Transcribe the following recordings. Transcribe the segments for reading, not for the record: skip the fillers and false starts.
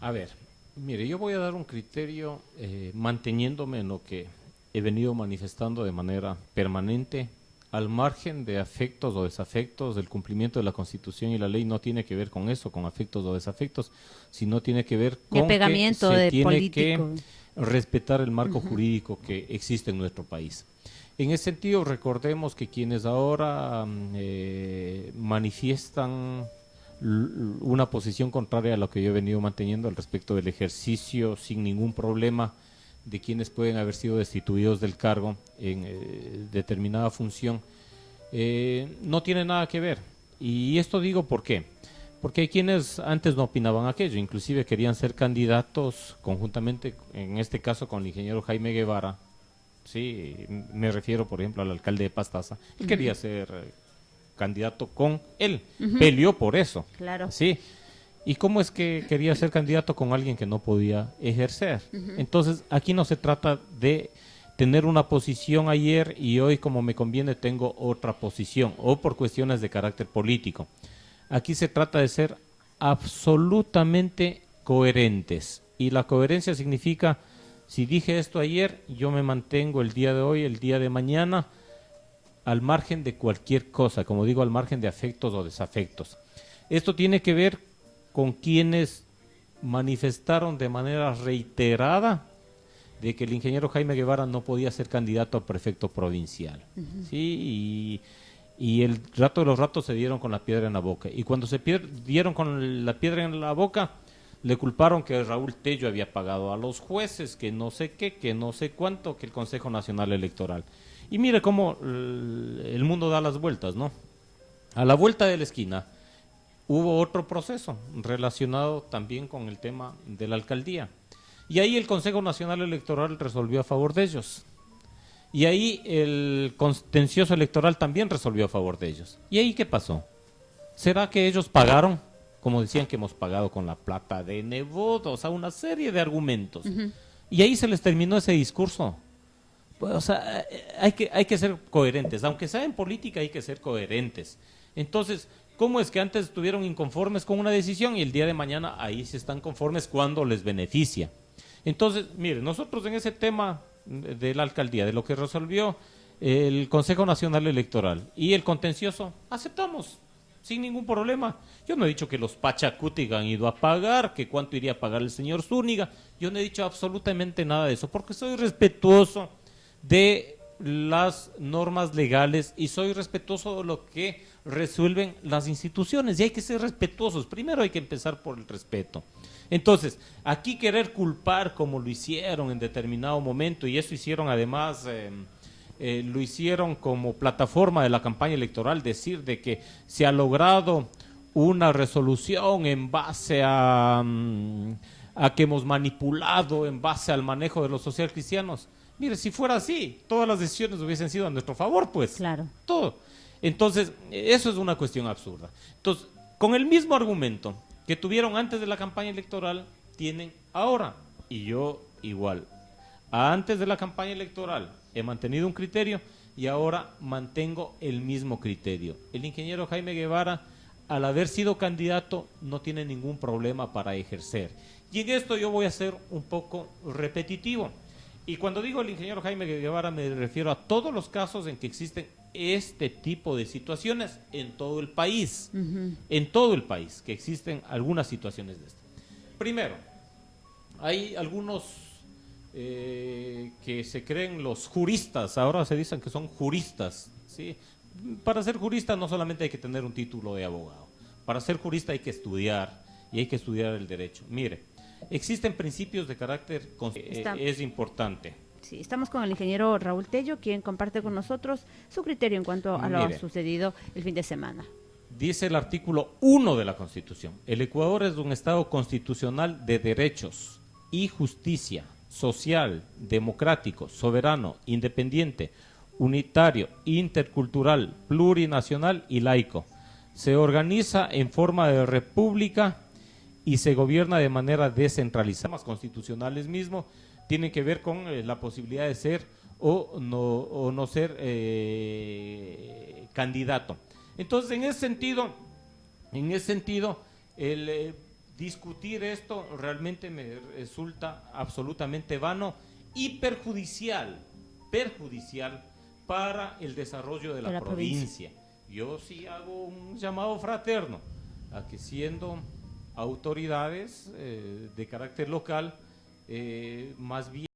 A ver, mire, yo voy a dar un criterio manteniéndome en lo que he venido manifestando de manera permanente, al margen de afectos o desafectos. El cumplimiento de la Constitución y la ley no tiene que ver con eso, con afectos o desafectos, sino tiene que ver De con que apegamiento se de tiene que político. respetar el marco jurídico que existe en nuestro país. En ese sentido, recordemos que quienes ahora manifiestan una posición contraria a lo que yo he venido manteniendo al respecto del ejercicio sin ningún problema de quienes pueden haber sido destituidos del cargo en determinada función, no tiene nada que ver. Y esto digo por qué. Porque hay quienes antes no opinaban aquello, inclusive querían ser candidatos conjuntamente, en este caso con el ingeniero Jaime Guevara. Sí, me refiero, por ejemplo, al alcalde de Pastaza. Él quería ser candidato con él, peleó por eso. Claro. Sí. ¿Y cómo es que quería ser candidato con alguien que no podía ejercer? Entonces, aquí no se trata de tener una posición ayer y hoy, como me conviene, tengo otra posición, o por cuestiones de carácter político. Aquí se trata de ser absolutamente coherentes. Y la coherencia significa, si dije esto ayer, yo me mantengo el día de hoy, el día de mañana, al margen de cualquier cosa, como digo, al margen de afectos o desafectos. Esto tiene que ver con quienes manifestaron de manera reiterada de que el ingeniero Jaime Guevara no podía ser candidato a prefecto provincial. ¿Sí? Y el rato de los ratos se dieron con la piedra en la boca. Y cuando se dieron con la piedra en la boca, le culparon que Raúl Tello había pagado a los jueces, que no sé qué, que no sé cuánto, que el Consejo Nacional Electoral. Y mire cómo el mundo da las vueltas, ¿no? A la vuelta de la esquina hubo otro proceso relacionado también con el tema de la alcaldía. Y ahí el Consejo Nacional Electoral resolvió a favor de ellos. Y ahí el contencioso electoral también resolvió a favor de ellos. ¿Y ahí qué pasó? ¿Será que ellos pagaron? Como decían que hemos pagado con la plata de Nebot, o sea, una serie de argumentos. Y ahí se les terminó ese discurso. Pues, o sea, hay que ser coherentes. Aunque sea en política, hay que ser coherentes. Entonces, ¿cómo es que antes estuvieron inconformes con una decisión y el día de mañana ahí se están conformes cuando les beneficia? Entonces, mire, nosotros en ese tema de la alcaldía, de lo que resolvió el Consejo Nacional Electoral y el contencioso, aceptamos sin ningún problema. Yo no he dicho que los Pachacuti han ido a pagar, que cuánto iría a pagar el señor Zúñiga. Yo no he dicho absolutamente nada de eso, porque soy respetuoso de las normas legales y soy respetuoso de lo que resuelven las instituciones. Y hay que ser respetuosos. Primero hay que empezar por el respeto. Entonces, aquí querer culpar como lo hicieron en determinado momento, y eso hicieron además, lo hicieron como plataforma de la campaña electoral, decir de que se ha logrado una resolución en base a que hemos manipulado, en base al manejo de los social cristianos. Mire, si fuera así, todas las decisiones hubiesen sido a nuestro favor, pues. Claro. Todo. Entonces, eso es una cuestión absurda. Entonces, con el mismo argumento que tuvieron antes de la campaña electoral, tienen ahora. Y yo igual. Antes de la campaña electoral he mantenido un criterio y ahora mantengo el mismo criterio. El ingeniero Jaime Guevara, al haber sido candidato, no tiene ningún problema para ejercer. Y en esto yo voy a ser un poco repetitivo. Y cuando digo el ingeniero Jaime Guevara me refiero a todos los casos en que existen este tipo de situaciones en todo el país. En todo el país que existen algunas situaciones de esto. Primero, hay algunos que se creen los juristas, ahora se dicen que son juristas, ¿sí? Para ser jurista no solamente hay que tener un título de abogado, para ser jurista hay que estudiar y hay que estudiar el derecho. Mire, existen principios de carácter, es importante. Sí, estamos con el ingeniero Raúl Tello, quien comparte con nosotros su criterio en cuanto a lo Mire, sucedido el fin de semana. dice el artículo 1 de la Constitución, el Ecuador es un Estado constitucional de derechos y justicia, social, democrático, soberano, independiente, unitario, intercultural, plurinacional y laico. Se organiza en forma de república y se gobierna de manera descentralizada. Los constitucionales mismos tienen que ver con la posibilidad de ser o no ser candidato. Entonces, en ese sentido, el, discutir esto realmente me resulta absolutamente vano y perjudicial para el desarrollo de la provincia. Yo sí hago un llamado fraterno a que, siendo autoridades de carácter local, más bien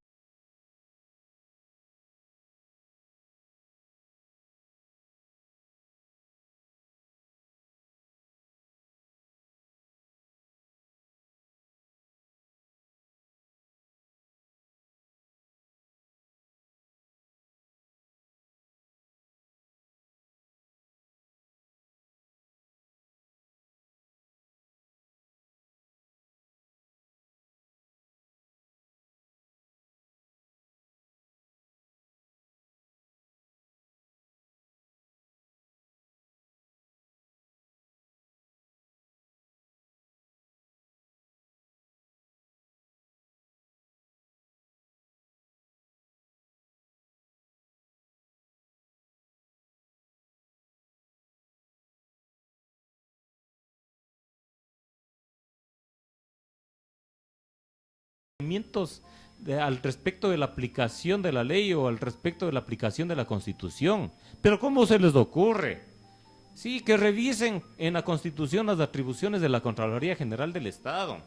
al respecto de la aplicación de la ley o al respecto de la aplicación de la Constitución. Pero ¿cómo se les ocurre? Sí, que revisen en la Constitución las atribuciones de la Contraloría General del Estado.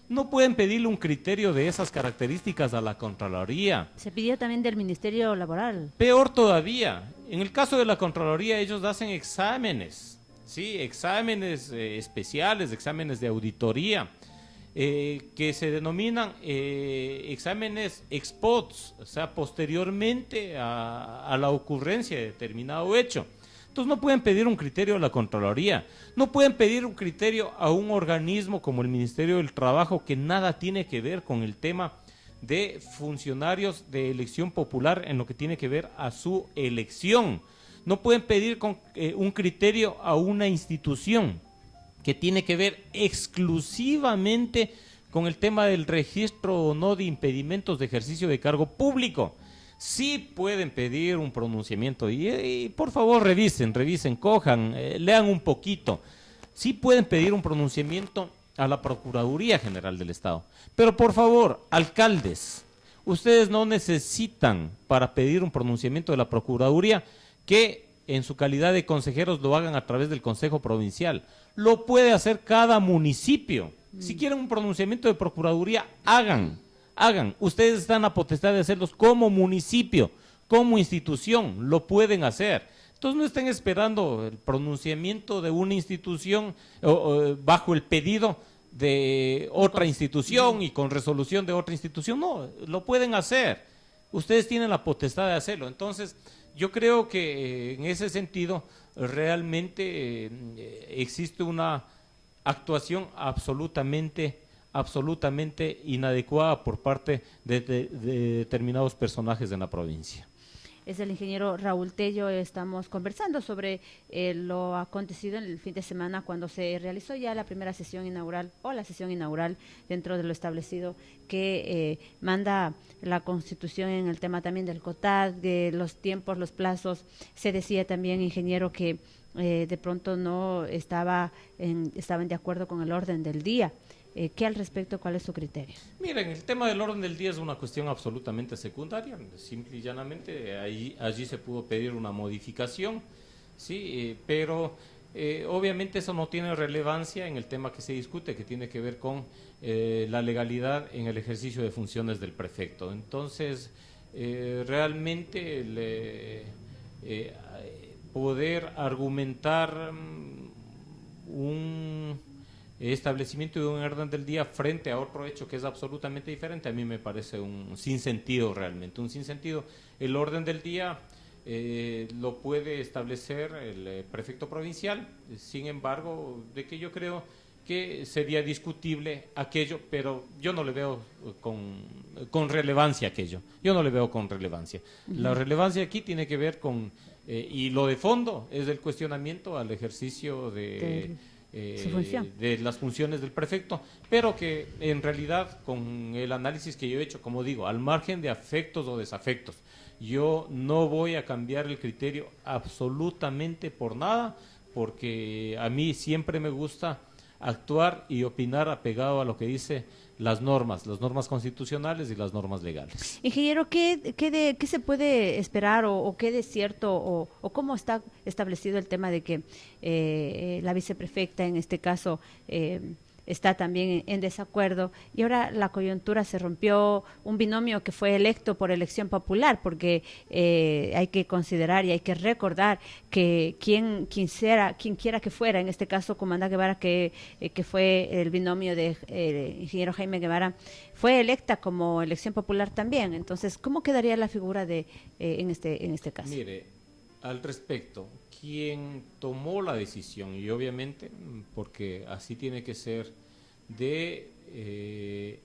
No pueden pedirle un criterio de esas características a la Contraloría. Se pidió también del Ministerio Laboral. Peor todavía, en el caso de la Contraloría ellos hacen exámenes, ¿sí? Exámenes especiales, exámenes de auditoría, que se denominan exámenes ex post, o sea, posteriormente a la ocurrencia de determinado hecho. Entonces no pueden pedir un criterio a la Contraloría, no pueden pedir un criterio a un organismo como el Ministerio del Trabajo, que nada tiene que ver con el tema de funcionarios de elección popular en lo que tiene que ver a su elección. No pueden pedir un criterio a una institución que tiene que ver exclusivamente con el tema del registro o no de impedimentos de ejercicio de cargo público. Sí pueden pedir un pronunciamiento y por favor revisen, cojan, lean un poquito. Sí pueden pedir un pronunciamiento a la Procuraduría General del Estado. Pero por favor, alcaldes, ustedes no necesitan, para pedir un pronunciamiento de la Procuraduría, que en su calidad de consejeros lo hagan a través del Consejo Provincial. Lo puede hacer cada municipio. Si quieren un pronunciamiento de Procuraduría, hagan. Ustedes están a potestad de hacerlos como municipio, como institución, lo pueden hacer. Entonces no estén esperando el pronunciamiento de una institución bajo el pedido de otra institución y con resolución de otra institución. No, lo pueden hacer. Ustedes tienen la potestad de hacerlo. Entonces, yo creo que en ese sentido realmente existe una actuación absolutamente inadecuada por parte de determinados personajes en la provincia. Es el ingeniero Raúl Tello. Estamos conversando sobre lo acontecido en el fin de semana, cuando se realizó ya la primera sesión inaugural o la sesión inaugural dentro de lo establecido que manda la Constitución en el tema también del COTAD, de los tiempos, los plazos. Se decía también, ingeniero, que de pronto no estaban de acuerdo con el orden del día. ¿Qué al respecto? ¿Cuál es su criterio? Miren, el tema del orden del día es una cuestión absolutamente secundaria. Simple y llanamente allí se pudo pedir una modificación, sí, pero obviamente eso no tiene relevancia en el tema que se discute, que tiene que ver con la legalidad en el ejercicio de funciones del prefecto. Entonces, realmente poder argumentar un establecimiento de un orden del día frente a otro hecho que es absolutamente diferente, a mí me parece un sinsentido realmente, un sinsentido. El orden del día lo puede establecer el prefecto provincial, sin embargo, de que yo creo que sería discutible aquello, pero yo no le veo con relevancia aquello, yo no le veo con relevancia. La relevancia aquí tiene que ver con, y lo de fondo es el cuestionamiento al ejercicio de las funciones del prefecto, pero que en realidad con el análisis que yo he hecho, como digo, al margen de afectos o desafectos, yo no voy a cambiar el criterio absolutamente por nada, porque a mí siempre me gusta actuar y opinar apegado a lo que dice las normas constitucionales y las normas legales. Ingeniero, ¿qué se puede esperar o qué de cierto o cómo está establecido el tema de que la viceprefecta en este caso está también en desacuerdo y ahora la coyuntura se rompió, un binomio que fue electo por elección popular, porque hay que considerar y hay que recordar que quien quiera que fuera, en este caso Comandante Guevara, que fue el binomio de ingeniero Jaime Guevara, fue electa como elección popular también. Entonces, ¿cómo quedaría la figura de en este caso? Mire, al respecto, quien tomó la decisión, y obviamente, porque así tiene que ser, de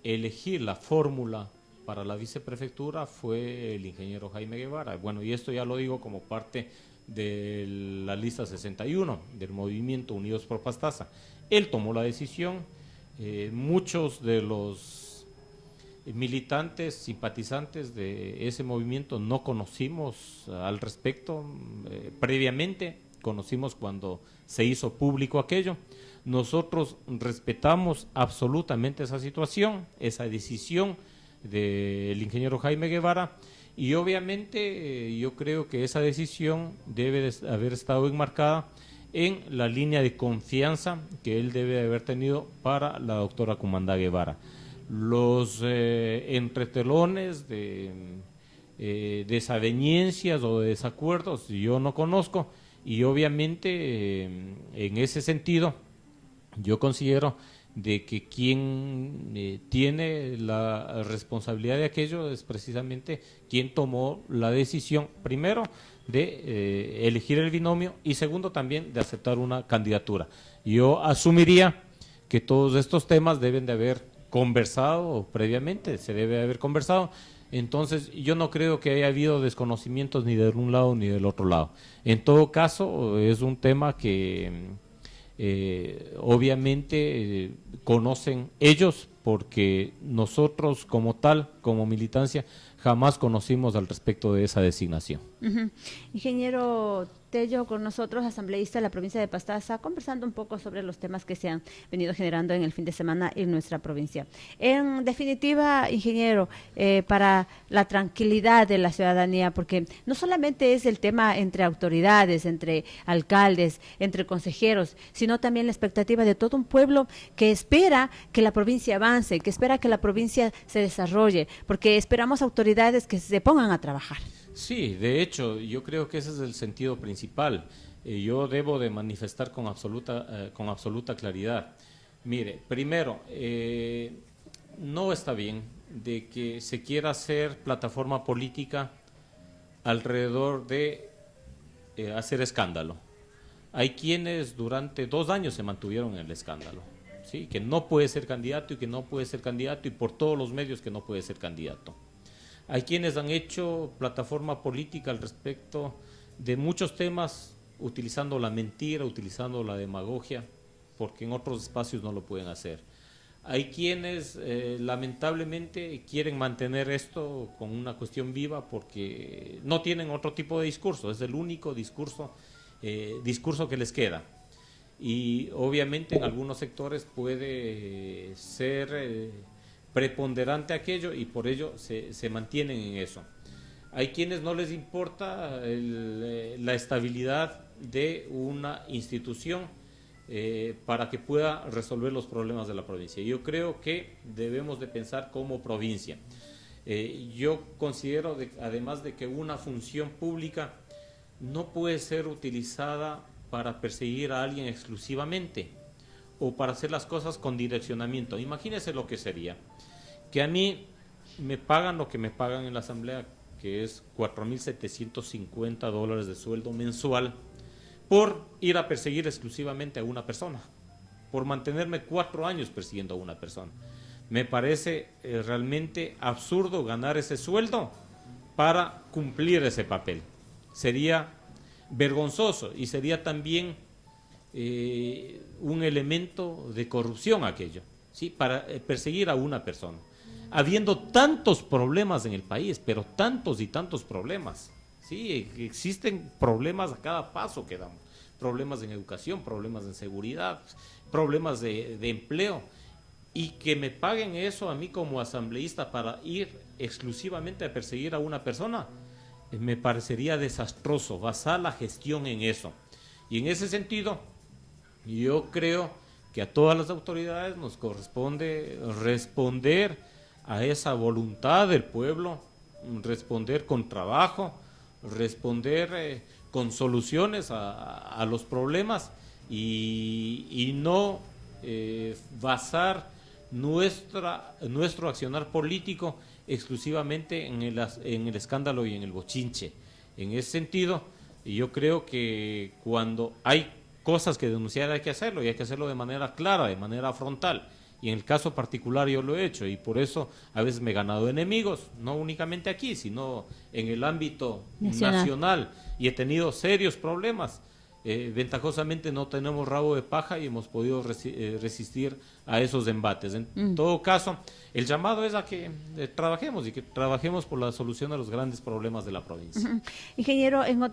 elegir la fórmula para la viceprefectura fue el ingeniero Jaime Guevara. Bueno, y esto ya lo digo como parte de la lista 61 del movimiento Unidos por Pastaza. Él tomó la decisión, muchos de los militantes, simpatizantes de ese movimiento no conocimos al respecto previamente, conocimos cuando se hizo público aquello. Nosotros respetamos absolutamente esa situación, esa decisión del ingeniero Jaime Guevara, y obviamente yo creo que esa decisión debe de haber estado enmarcada en la línea de confianza que él debe de haber tenido para la doctora Comandá Guevara. Los entretelones de desavenencias o de desacuerdos yo no conozco, y obviamente en ese sentido yo considero de que quien tiene la responsabilidad de aquello es precisamente quien tomó la decisión, primero, de elegir el binomio y segundo también de aceptar una candidatura. Yo asumiría que todos estos temas deben de haber conversado previamente, se debe haber conversado. Entonces yo no creo que haya habido desconocimientos ni de un lado ni del otro lado. En todo caso es un tema que obviamente conocen ellos, porque nosotros como tal, como militancia, jamás conocimos al respecto de esa designación. Ingeniero Tello, con nosotros, asambleísta de la provincia de Pastaza, conversando un poco sobre los temas que se han venido generando en el fin de semana en nuestra provincia. En definitiva, ingeniero, para la tranquilidad de la ciudadanía, porque no solamente es el tema entre autoridades, entre alcaldes, entre consejeros, sino también la expectativa de todo un pueblo que espera que la provincia avance, que espera que la provincia se desarrolle, porque esperamos autoridades que se pongan a trabajar. Sí, de hecho, yo creo que ese es el sentido principal. Yo debo de manifestar con absoluta claridad. Mire, primero, no está bien de que se quiera hacer plataforma política alrededor de hacer escándalo. Hay quienes durante 2 años se mantuvieron en el escándalo, ¿sí? Que no puede ser candidato y que no puede ser candidato, y por todos los medios que no puede ser candidato. Hay quienes han hecho plataforma política al respecto de muchos temas, utilizando la mentira, utilizando la demagogia, porque en otros espacios no lo pueden hacer. Hay quienes lamentablemente quieren mantener esto con una cuestión viva porque no tienen otro tipo de discurso, es el único discurso que les queda. Y obviamente en algunos sectores puede ser preponderante aquello, y por ello se mantienen en eso. Hay quienes no les importa la estabilidad de una institución para que pueda resolver los problemas de la provincia. Yo creo que debemos de pensar como provincia. Yo considero, además de que una función pública no puede ser utilizada para perseguir a alguien exclusivamente o para hacer las cosas con direccionamiento. Imagínense lo que sería que a mí me pagan lo que me pagan en la asamblea, que es $4,750 de sueldo mensual, por ir a perseguir exclusivamente a una persona, por mantenerme 4 años persiguiendo a una persona. Me parece realmente absurdo ganar ese sueldo para cumplir ese papel. Sería vergonzoso y sería también un elemento de corrupción aquello, ¿sí? Para perseguir a una persona, habiendo tantos problemas en el país, pero tantos y tantos problemas, ¿sí? Existen problemas a cada paso que damos, problemas en educación, problemas en seguridad, problemas de empleo, y que me paguen eso a mí como asambleísta para ir exclusivamente a perseguir a una persona, me parecería desastroso basar la gestión en eso. Y en ese sentido, yo creo que a todas las autoridades nos corresponde responder a esa voluntad del pueblo, responder con trabajo, responder con soluciones a los problemas, y no basar nuestro accionar político exclusivamente en el escándalo y en el bochinche. En ese sentido, yo creo que cuando hay cosas que denunciar hay que hacerlo, y hay que hacerlo de manera clara, de manera frontal. Y en el caso particular yo lo he hecho, y por eso a veces me he ganado enemigos, no únicamente aquí, sino en el ámbito nacional, y he tenido serios problemas. Ventajosamente no tenemos rabo de paja y hemos podido resistir a esos embates. En todo caso, el llamado es a que trabajemos, y que trabajemos por la solución de los grandes problemas de la provincia. Ingeniero, en otro